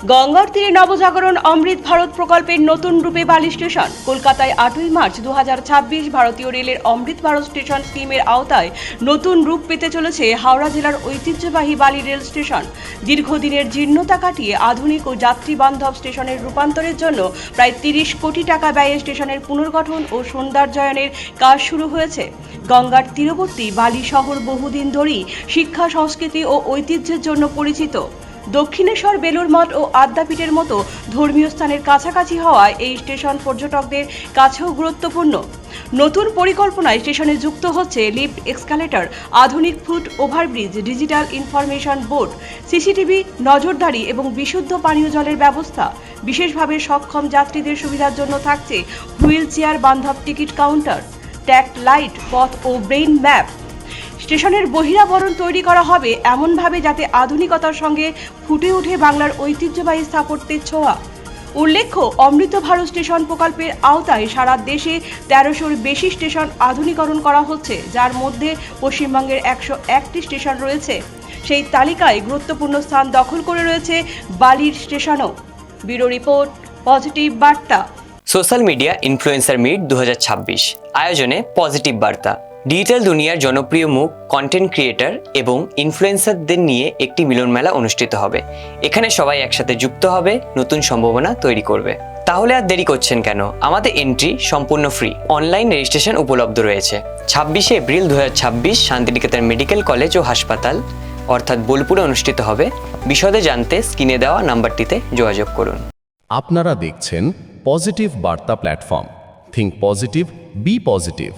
গঙ্গার তীরে নবজাগরণ অমৃত ভারত প্রকল্পের নতুন রূপে বালি স্টেশন। কলকাতায় 8ই মার্চ 2026 ভারতীয় রেলের অমৃত ভারত স্টেশন স্কিমের আওতায় নতুন রূপ পেতে চলেছে হাওড়া জেলার ঐতিহ্যবাহী বালি রেল স্টেশন। দীর্ঘদিনের জীর্ণতা কাটিয়ে আধুনিক ও যাত্রী বান্ধব স্টেশনের রূপান্তরের জন্য প্রায় 30 কোটি টাকা ব্যয়ে স্টেশনের পুনর্গঠন ও সৌন্দর্যায়নের কাজ শুরু হয়েছে। গঙ্গার তীরবর্তী বালি শহর বহুদিন ধরেই শিক্ষা, সংস্কৃতি ও ঐতিহ্যের জন্য পরিচিত। দক্ষিণেশ্বর, বেলুড় মঠ ও আদ্যাপীঠের মতো ধর্মীয় স্থানের কাছাকাছি হওয়ায় এই স্টেশন পর্যটকদের কাছেও গুরুত্বপূর্ণ। নতুন পরিকল্পনায় স্টেশনে যুক্ত হচ্ছে লিফট, এক্সকালেটর, আধুনিক foot overbridge, digital information board, CCTV নজরদারি এবং বিশুদ্ধ পানীয় জলের ব্যবস্থা। বিশেষভাবে সক্ষম যাত্রীদের সুবিধার জন্য থাকছে হুইল চেয়ার বান্ধব টিকিট কাউন্টার, ট্যাগ লাইট, পথ ও ব্রেইন ম্যাপ। স্টেশনের বহিরাবরণ তৈরি করা হবে এমনভাবে যাতে আধুনিকতার সঙ্গে ফুটে ওঠে বাংলার ঐতিহ্যবাহী স্থাপত্যের ছোঁয়া। উল্লেখ্য, অমৃত ভারত স্টেশন প্রকল্পের আওতায় সারা দেশে 1300-র বেশি স্টেশন আধুনিকরণ করা হচ্ছে, যার মধ্যে পশ্চিমবঙ্গের 101টি স্টেশন রয়েছে। সেই তালিকায় গুরুত্বপূর্ণ স্থান দখল করে রয়েছে বালির স্টেশনও। ব্যুরো রিপোর্ট, পজিটিভ বার্তা। সোশ্যাল মিডিয়া ইনফ্লুয়েন্সার মিট 2026 আয়োজনে পজিটিভ বার্তা। ডিজিটাল দুনিয়ার জনপ্রিয় মুখ, কন্টেন্ট ক্রিয়েটর এবং ইনফ্লুয়েন্সারদের নিয়ে একটি মিলন মেলা অনুষ্ঠিত হবে। এখানে সবাই একসাথে যুক্ত হবে, নতুন সম্ভাবনা তৈরি করবে। তাহলে আর দেরি করছেন কেন? আমাদের এন্ট্রি সম্পূর্ণ ফ্রি। অনলাইন রেজিস্ট্রেশন উপলব্ধ রয়েছে। 26 এপ্রিল 2026 শান্তিনিকেতন মেডিকেল কলেজ ও হাসপাতাল অর্থাৎ বোলপুরে অনুষ্ঠিত হবে। বিশদে জানতে স্ক্রিনে দেওয়া নাম্বারটিতে যোগাযোগ করুন। আপনারা দেখছেন পজিটিভ বার্তা platform. Think positive, be positive.